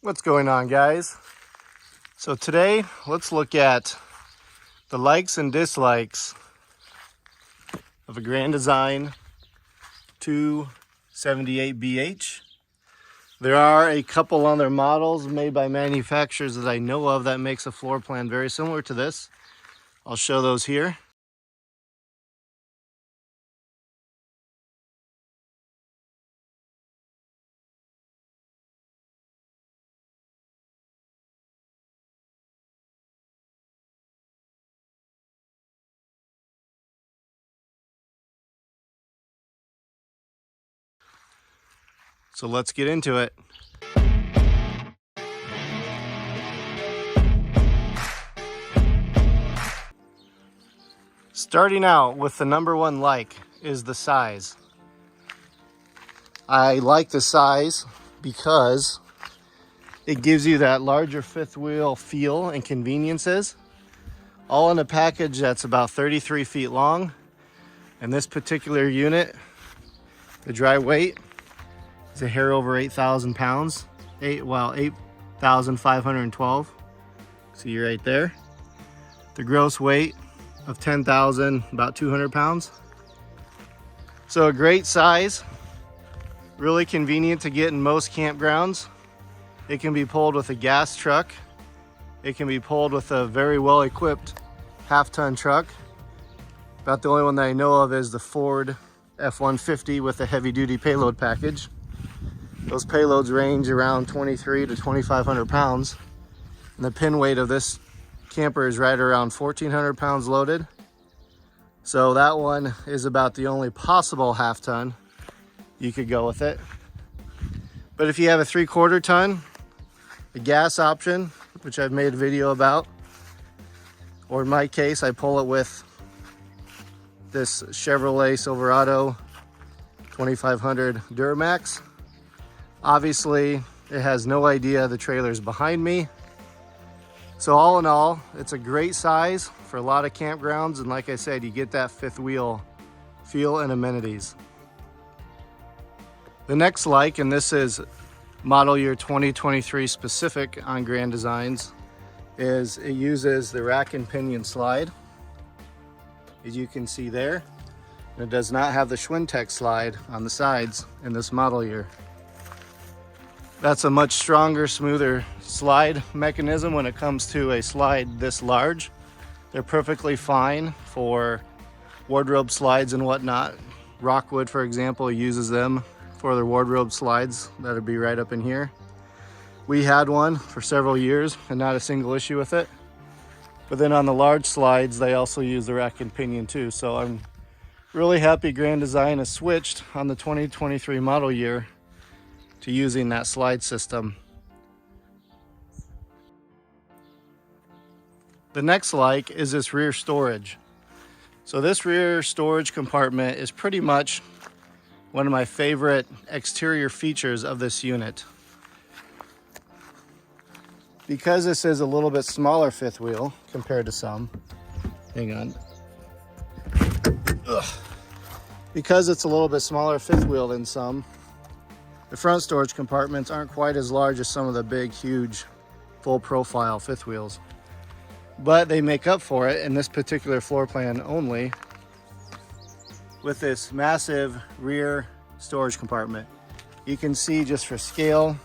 What's going on, guys? So today let's look at the likes and dislikes of a Grand Design 278BH. There are a couple other models made by manufacturers that I know of that makes a floor plan very similar to this. I'll show those here. So let's get into it. Starting out with the number one like is the size. I like the size because it gives you that larger fifth wheel feel and conveniences, all in a package that's about 33 feet long. And this particular unit, the dry weight is a hair over 8,000 pounds, 8,512. See right there. The gross weight of 10,000, about 200 pounds. So a great size, really convenient to get in most campgrounds. It can be pulled with a gas truck. It can be pulled with a very well-equipped half-ton truck. About the only one that I know of is the Ford F-150 with a heavy-duty payload package. Those payloads range around 23 to 2,500 pounds. And the pin weight of this camper is right around 1,400 pounds loaded. So that one is about the only possible half-ton you could go with it. But if you have a 3/4 ton, a gas option, which I've made a video about, or in my case, I pull it with this Chevrolet Silverado 2500 Duramax. Obviously, it has no idea the trailer's behind me. So all in all, it's a great size for a lot of campgrounds. And like I said, you get that fifth wheel feel and amenities. The next like, and this is model year 2023 specific on Grand Designs, is it uses the rack and pinion slide, as you can see there. And it does not have the Schwintek slide on the sides in this model year. That's a much stronger, smoother slide mechanism when it comes to a slide this large. They're perfectly fine for wardrobe slides and whatnot. Rockwood, for example, uses them for their wardrobe slides. That'll be right up in here. We had one for several years and not a single issue with it. But then on the large slides, they also use the rack and pinion too. So I'm really happy Grand Design has switched on the 2023 model year to using that slide system. The next like is this rear storage. So this rear storage compartment is pretty much one of my favorite exterior features of this unit. Because this is a little bit smaller fifth wheel compared to some, hang on. Ugh. Because it's a little bit smaller fifth wheel than some, the front storage compartments aren't quite as large as some of the big, huge, full profile fifth wheels. But they make up for it in this particular floor plan only with this massive rear storage compartment. You can see, just for scale,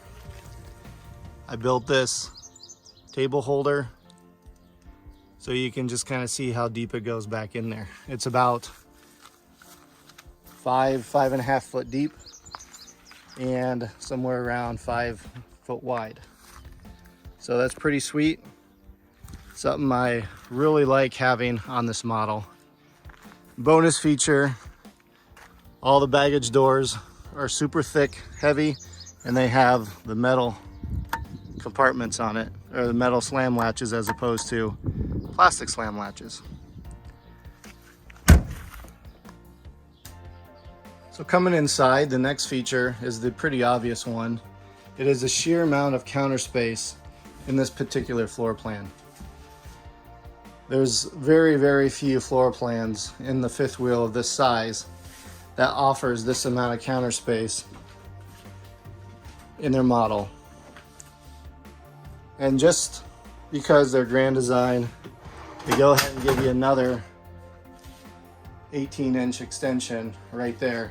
I built this table holder so you can just kind of see how deep it goes back in there. It's about 5.5 foot deep and somewhere around 5 foot wide. So that's pretty sweet. Something I really like having on this model. Bonus feature, all the baggage doors are super thick, heavy, and they have the metal compartments on it, or the metal slam latches as opposed to plastic slam latches. So coming inside, the next feature is the pretty obvious one. It is the sheer amount of counter space in this particular floor plan. There's very, very few floor plans in the fifth wheel of this size that offers this amount of counter space in their model. And just because they're Grand Design, they go ahead and give you another 18-inch extension right there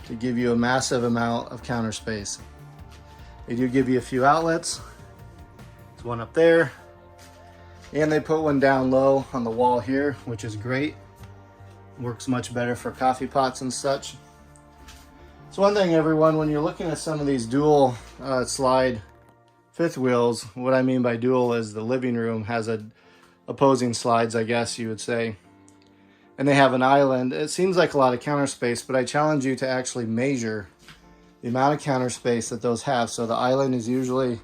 to give you a massive amount of counter space. They do give you a few outlets. There's one up there, and they put one down low on the wall here, which is great. Works much better for coffee pots and such. So one thing, everyone, when you're looking at some of these dual slide fifth wheels, what I mean by dual is the living room has opposing slides, I guess you would say. And they have an island. It seems like a lot of counter space, but I challenge you to actually measure the amount of counter space that those have. So the island is usually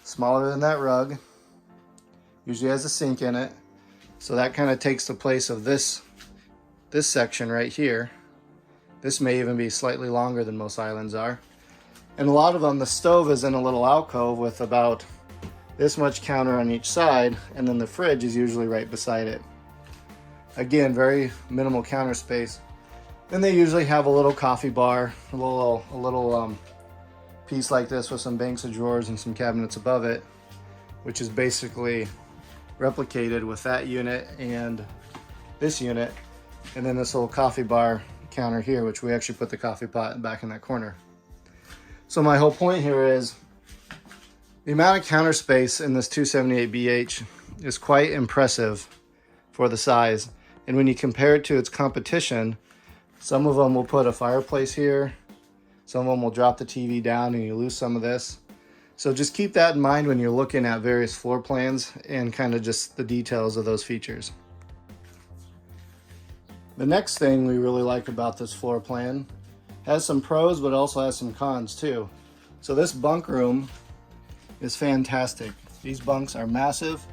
smaller than that rug. Usually has a sink in it. So that kind of takes the place of this section right here. This may even be slightly longer than most islands are. And a lot of them, the stove is in a little alcove with about this much counter on each side, and then the fridge is usually right beside it. Again, very minimal counter space. Then they usually have a little coffee bar, a little piece like this with some banks of drawers and some cabinets above it, which is basically replicated with that unit and this unit. And then this little coffee bar counter here, which we actually put the coffee pot back in that corner. So my whole point here is the amount of counter space in this 278BH is quite impressive for the size. And when you compare it to its competition, some of them will put a fireplace here, some of them will drop the TV down and you lose some of this. So just keep that in mind when you're looking at various floor plans and kind of just the details of those features. The next thing we really like about this floor plan has some pros, but also has some cons too. So this bunk room is fantastic. These bunks are massive.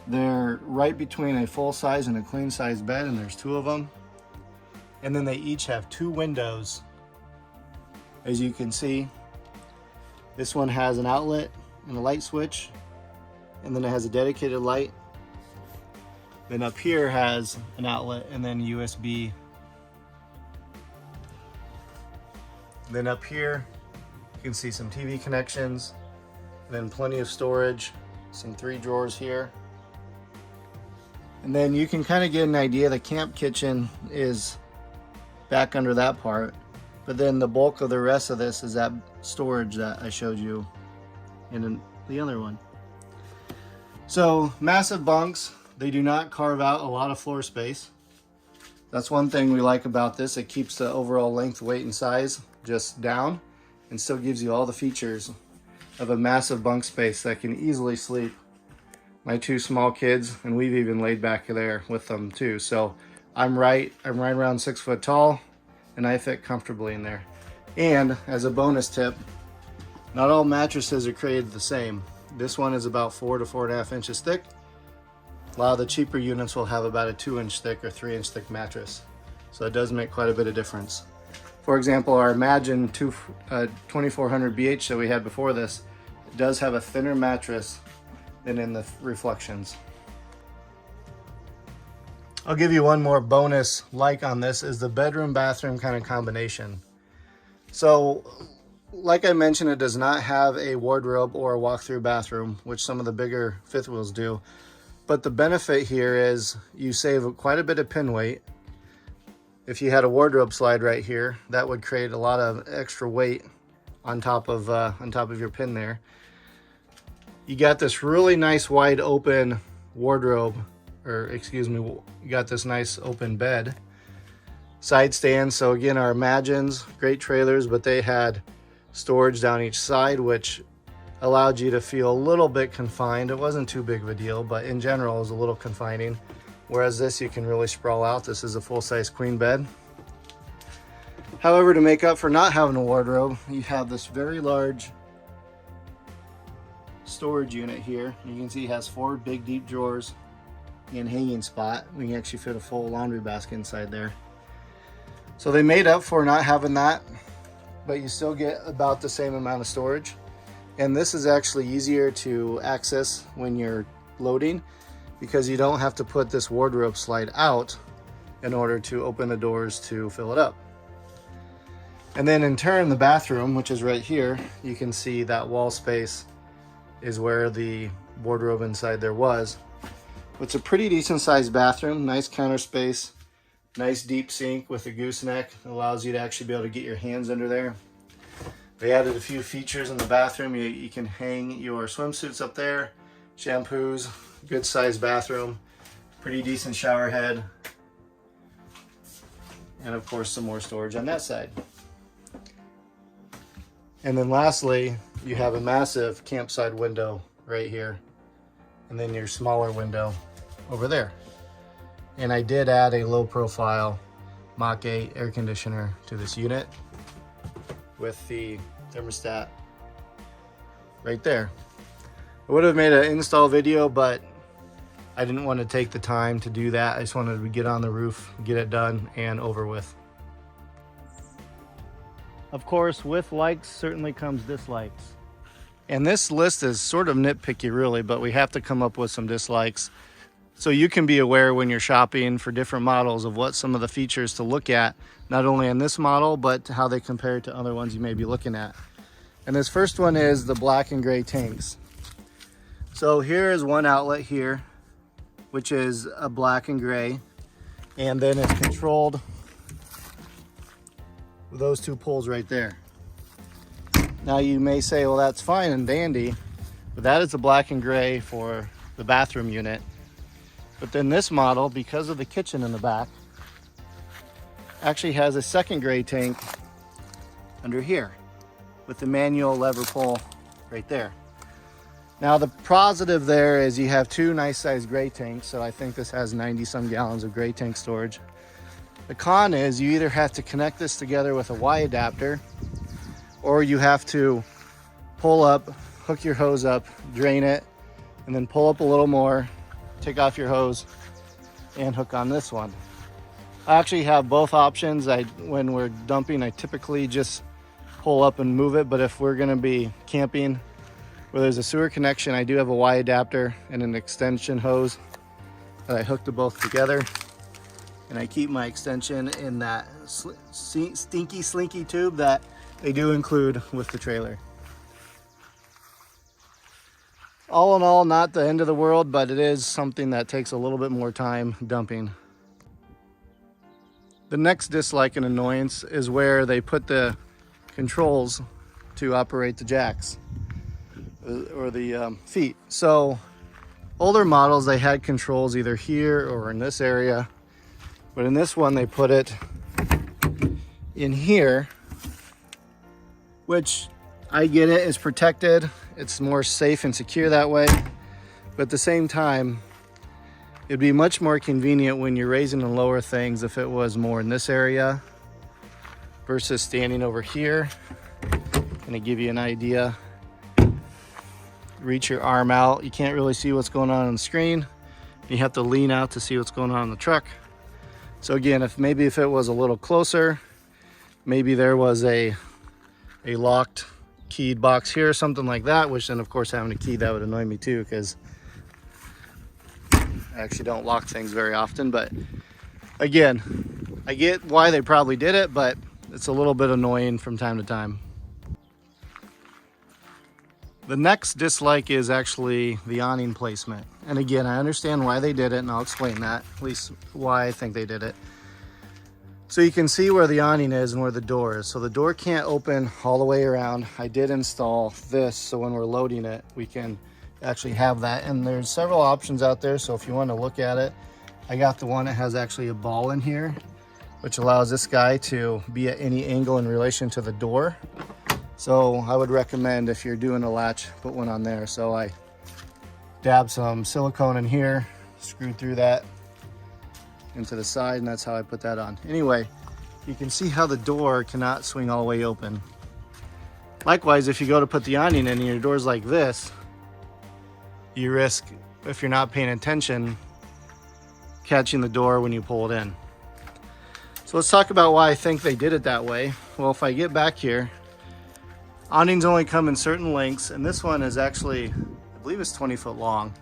They're right between a full size and a queen size bed, and there's two of them. And then they each have two windows. As you can see, this one has an outlet and a light switch, and then it has a dedicated light. Then up here has an outlet and then USB. Then up here, you can see some TV connections, and then plenty of storage, some 3 drawers here. And then you can kind of get an idea the camp kitchen is back under that part. But then the bulk of the rest of this is that storage that I showed you in the other one. So massive bunks. They do not carve out a lot of floor space. That's one thing we like about this. It keeps the overall length, weight, and size just down and still gives you all the features of a massive bunk space that can easily sleep my 2 small kids, and we've even laid back there with them too. So I'm right around 6 foot tall, and I fit comfortably in there. And as a bonus tip, not all mattresses are created the same. This one is about 4 to 4.5 inches thick. A lot of the cheaper units will have about a 2-inch thick or 3-inch thick mattress. So it does make quite a bit of difference. For example, our Imagine 2400BH that we had before this does have a thinner mattress than in the Reflections. I'll give you one more bonus like on this is the bedroom bathroom kind of combination. So like I mentioned, it does not have a wardrobe or a walk-through bathroom, which some of the bigger fifth wheels do. But the benefit here is you save quite a bit of pin weight. If you had a wardrobe slide right here, that would create a lot of extra weight on top of your pin there. You got this really nice wide open wardrobe, or excuse me, you got this nice open bed. Side stands, so again, our Imagines, great trailers, but they had storage down each side, which allowed you to feel a little bit confined. It wasn't too big of a deal, but in general it was a little confining. Whereas this, you can really sprawl out. This is a full-size queen bed. However, to make up for not having a wardrobe, you have this very large storage unit here. You can see it has 4 big deep drawers and hanging spot. We can actually fit a full laundry basket inside there. So they made up for not having that, but you still get about the same amount of storage. And this is actually easier to access when you're loading because you don't have to put this wardrobe slide out in order to open the doors to fill it up. And then in turn, the bathroom, which is right here, you can see that wall space is where the wardrobe inside there was. It's a pretty decent sized bathroom, nice counter space, nice deep sink with a gooseneck. It allows you to actually be able to get your hands under there. They added a few features in the bathroom. You can hang your swimsuits up there, shampoos, good sized bathroom, pretty decent shower head, and of course some more storage on that side. And then lastly, you have a massive campsite window right here, and then your smaller window over there. And I did add a low profile Mach 8 air conditioner to this unit with the thermostat right there. I would have made an install video, but I didn't want to take the time to do that. I just wanted to get on the roof, get it done and over with. Of course, with likes certainly comes dislikes. And this list is sort of nitpicky really, but we have to come up with some dislikes. So you can be aware when you're shopping for different models of what some of the features to look at, not only on this model, but how they compare to other ones you may be looking at. And this first one is the black and gray tanks. So here is one outlet here, which is a black and gray, and then it's controlled with those two poles right there. Now you may say, well, that's fine and dandy, but that is the black and gray for the bathroom unit. But then this model, because of the kitchen in the back, actually has a second gray tank under here with the manual lever pull right there. Now the positive there is you have two nice sized gray tanks, so I think this has 90 some gallons of gray tank storage. The con is you either have to connect this together with a Y adapter, or you have to pull up, hook your hose up, drain it, and then pull up a little more, take off your hose, and hook on this one. I actually have both options. When we're dumping, I typically just pull up and move it, but if we're gonna be camping where there's a sewer connection, I do have a Y adapter and an extension hose that I hook to both together. And I keep my extension in that stinky slinky tube that they do include with the trailer. All in all, not the end of the world, but it is something that takes a little bit more time dumping. The next dislike and annoyance is where they put the controls to operate the jacks or the feet. So older models, they had controls either here or in this area, but in this one they put it in here, which I get it, is protected. It's more safe and secure that way. But at the same time, it'd be much more convenient when you're raising and lower things if it was more in this area versus standing over here. Gonna give you an idea. Reach your arm out. You can't really see what's going on the screen. You have to lean out to see what's going on in the truck. So again, if it was a little closer, maybe there was a locked keyed box here, something like that, which then of course having a key, that would annoy me too, because I actually don't lock things very often. But again, I get why they probably did it, but it's a little bit annoying from time to time. The next dislike is actually the awning placement. And again, I understand why they did it, and I'll explain that, at least why I think they did it. So you can see where the awning is and where the door is. So the door can't open all the way around. I did install this, so when we're loading it, we can actually have that. And there's several options out there, so if you want to look at it, I got the one that has actually a ball in here, which allows this guy to be at any angle in relation to the door. So I would recommend, if you're doing a latch, put one on there. So I dabbed some silicone in here, screwed through that into the side, and that's how I put that on. Anyway, you can see how the door cannot swing all the way open. Likewise, if you go to put the awning in and your door's like this, you risk, if you're not paying attention, catching the door when you pull it in. So let's talk about why I think they did it that way. Well, if I get back here, awnings only come in certain lengths, and this one is actually, I believe it's 20 foot long.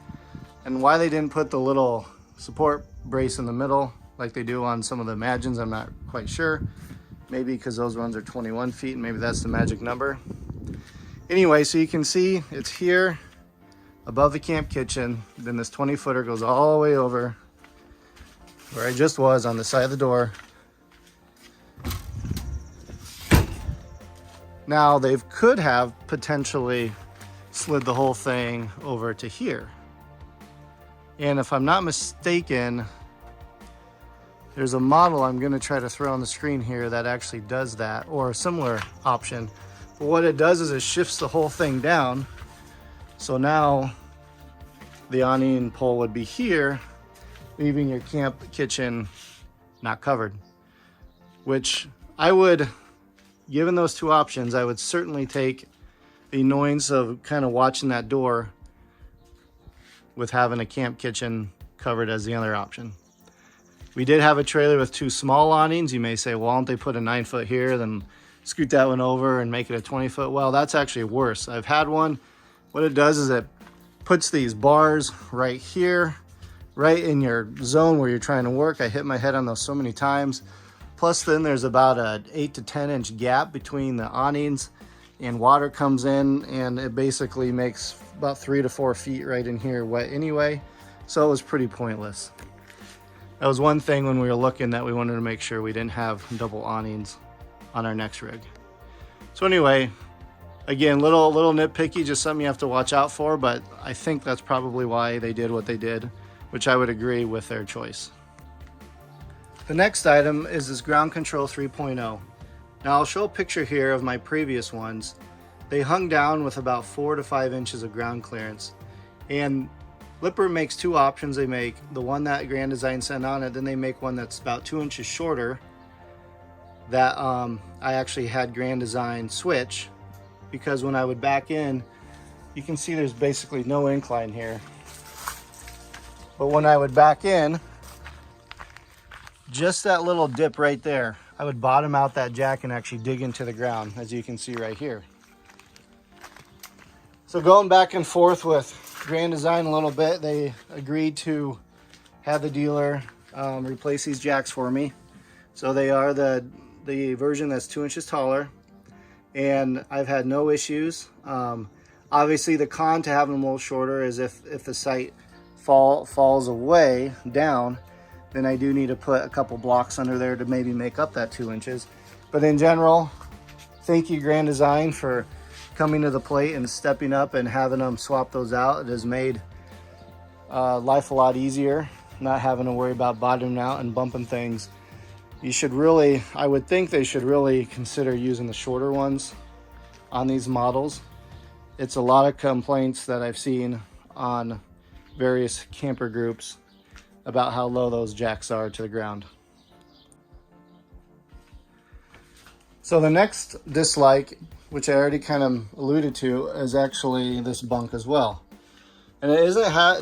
And why they didn't put the little support brace in the middle like they do on some of the Imagines, I'm not quite sure. Maybe because those ones are 21 feet and maybe that's the magic number. Anyway, so you can see it's here above the camp kitchen. Then this 20-footer goes all the way over where I just was on the side of the door. Now they could have potentially slid the whole thing over to here. And if I'm not mistaken, there's a model I'm gonna try to throw on the screen here that actually does that, or a similar option. But what it does is it shifts the whole thing down. So now the awning pole would be here, leaving your camp kitchen not covered. Which I would, given those two options, I would certainly take the annoyance of kind of watching that door with having a camp kitchen covered as the other option. We did have a trailer with two small awnings. You may say, well, why don't they put a 9-foot here, then scoot that one over and make it a 20-foot? Well, that's actually worse. I've had one. What it does is it puts these bars right here, right in your zone where you're trying to work. I hit my head on those so many times. Plus then there's about an 8 to 10 inch gap between the awnings, and water comes in and it basically makes about 3 to 4 feet right in here wet anyway. So it was pretty pointless. That was one thing when we were looking that we wanted to make sure we didn't have double awnings on our next rig. So anyway, again, little nitpicky, just something you have to watch out for, but I think that's probably why they did what they did, which I would agree with their choice. The next item is this Ground Control 3.0. Now I'll show a picture here of my previous ones. They hung down with about 4 to 5 inches of ground clearance, and Lippert makes two options. They make the one that Grand Design sent on it, then they make one that's about 2 inches shorter that I actually had Grand Design switch, because when I would back in, you can see there's basically no incline here. But when I would back in, just that little dip right there, I would bottom out that jack and actually dig into the ground, as you can see right here. So going back and forth with Grand Design a little bit, they agreed to have the dealer replace these jacks for me. So they are the version that's 2 inches taller, and I've had no issues. Obviously the con to having them a little shorter is if the sight falls away down, then I do need to put a couple blocks under there to maybe make up that 2 inches. But in general, thank you Grand Design for coming to the plate and stepping up and having them swap those out. It has made life a lot easier, not having to worry about bottoming out and bumping things. You should really, I would think they should really consider using the shorter ones on these models. It's a lot of complaints that I've seen on various camper groups about how low those jacks are to the ground. So the next dislike, which I already kind of alluded to, is actually this bunk as well. And it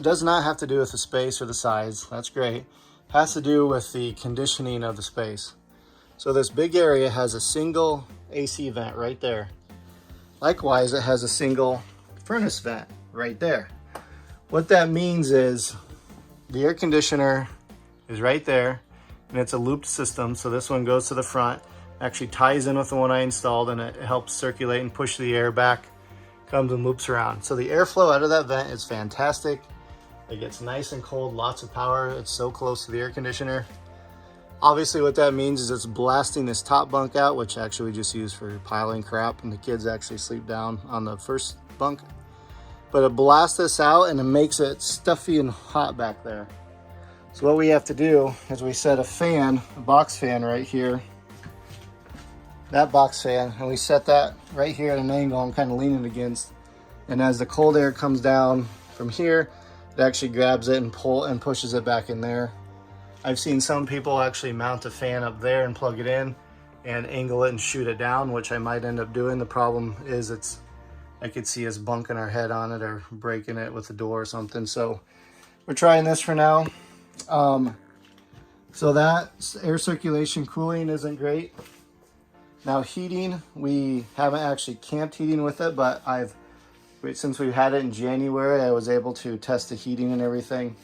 does not have to do with the space or the size. That's great. It has to do with the conditioning of the space. So this big area has a single AC vent right there. Likewise, it has a single furnace vent right there. What that means is the air conditioner is right there, and it's a looped system. So this one goes to the front, actually ties in with the one I installed, and it helps circulate and push the air back, comes and loops around. So the airflow out of that vent is fantastic. It gets nice and cold, lots of power. It's so close to the air conditioner. Obviously what that means is it's blasting this top bunk out, which actually we just use for piling crap, and the kids actually sleep down on the first bunk. But it blasts this out and it makes it stuffy and hot back there. So what we have to do is we set a fan, a box fan right here, that box fan, and we set that right here at an angle I'm kind of leaning against. And as the cold air comes down from here, it actually grabs it and pushes it back in there. I've seen some people actually mount a fan up there and plug it in and angle it and shoot it down, which I might end up doing. The problem is I could see us bunking our head on it or breaking it with a door or something. So we're trying this for now. So that air circulation cooling isn't great. Now heating, we haven't actually camped heating with it, but since we've had it in January, I was able to test the heating and everything.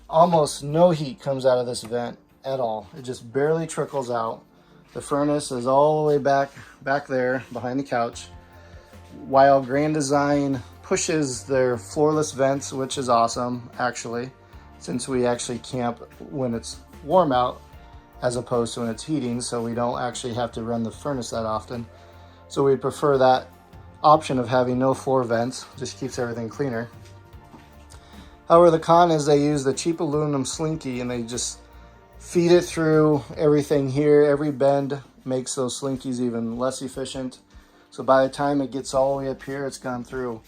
Almost no heat comes out of this vent at all. It just barely trickles out. The furnace is all the way back there behind the couch. While Grand Design pushes their floorless vents, which is awesome actually, since we actually camp when it's warm out as opposed to when it's heating, so we don't actually have to run the furnace that often. So we prefer that option of having no floor vents, just keeps everything cleaner. However, the con is they use the cheap aluminum slinky and they just feed it through everything here. Every bend makes those slinkies even less efficient. So by the time it gets all the way up here, it's gone through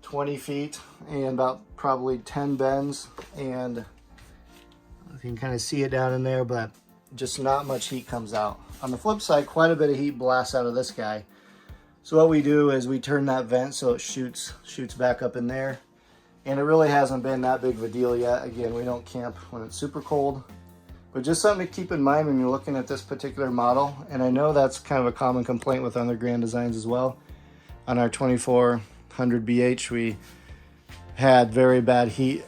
20 feet and about probably 10 bends, and you can kind of see it down in there, but just not much heat comes out. On the flip side, quite a bit of heat blasts out of this guy. So what we do is we turn that vent so it shoots back up in there, and it really hasn't been that big of a deal yet. Again, we don't camp when it's super cold, but just something to keep in mind when you're looking at this particular model. And I know that's kind of a common complaint with other Grand Designs as well. On our 2400 BH, we had very bad heat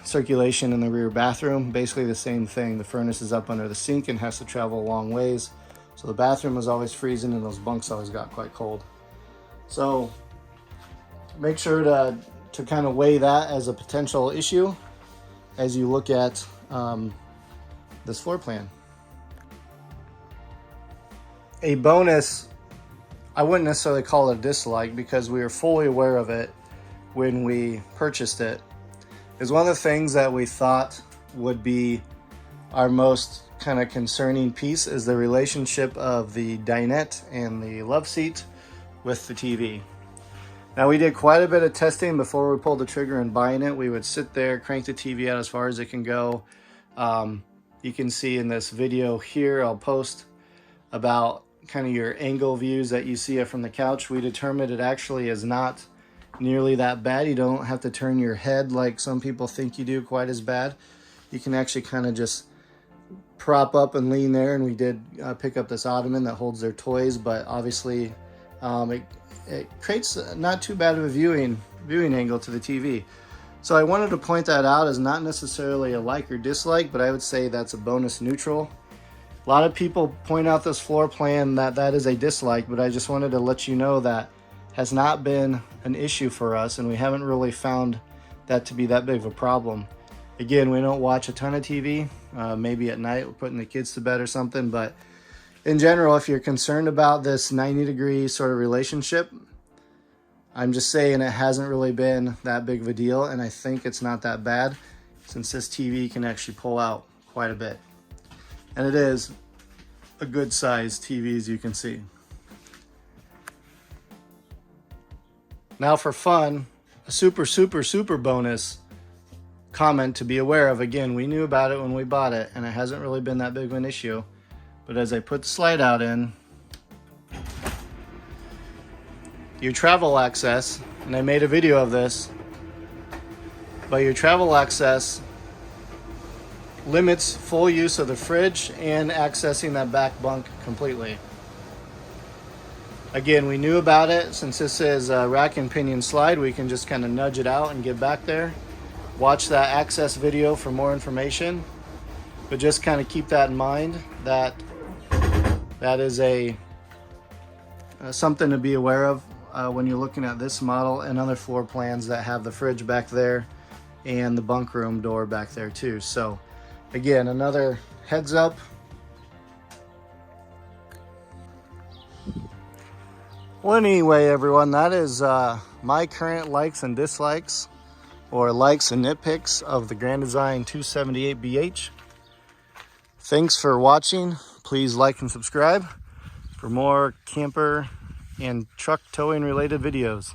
circulation in the rear bathroom. Basically the same thing. The furnace is up under the sink and has to travel a long ways. So the bathroom was always freezing and those bunks always got quite cold. So make sure to kind of weigh that as a potential issue as you look at this floor plan. A bonus, I wouldn't necessarily call it a dislike because we were fully aware of it when we purchased it, is one of the things that we thought would be our most kind of concerning piece is the relationship of the dinette and the love seat with the TV. Now, we did quite a bit of testing before we pulled the trigger and buying it. We would sit there, crank the TV out as far as it can go. You can see in this video here, I'll post about kind of your angle views that you see it from the couch. We determined it actually is not nearly that bad. You don't have to turn your head like some people think you do quite as bad. You can actually kind of just prop up and lean there, and we did pick up this ottoman that holds their toys, but obviously it creates not too bad of a viewing angle to the TV. So I wanted to point that out as not necessarily a like or dislike, but I would say that's a bonus neutral. A lot of people point out this floor plan that is a dislike, but I just wanted to let you know that has not been an issue for us, and we haven't really found that to be that big of a problem. Again, we don't watch a ton of TV. Maybe at night we're putting the kids to bed or something, but in general, if you're concerned about this 90-degree sort of relationship, I'm just saying it hasn't really been that big of a deal, and I think it's not that bad since this TV can actually pull out quite a bit. And it is a good sized TV, as you can see. Now for fun, a super bonus comment to be aware of. Again, we knew about it when we bought it, and it hasn't really been that big of an issue. But as I put the slide out in, your travel access, and I made a video of this, but your travel access limits full use of the fridge and accessing that back bunk completely. Again, we knew about it. Since this is a rack and pinion slide, we can just kind of nudge it out and get back there. Watch that access video for more information, but just kind of keep that in mind that that is something to be aware of when you're looking at this model and other floor plans that have the fridge back there and the bunk room door back there too. So again, another heads up. Well, anyway, everyone, that is my current likes and dislikes, or likes and nitpicks, of the Grand Design 278BH. Thanks for watching. Please like and subscribe for more camper and truck towing related videos.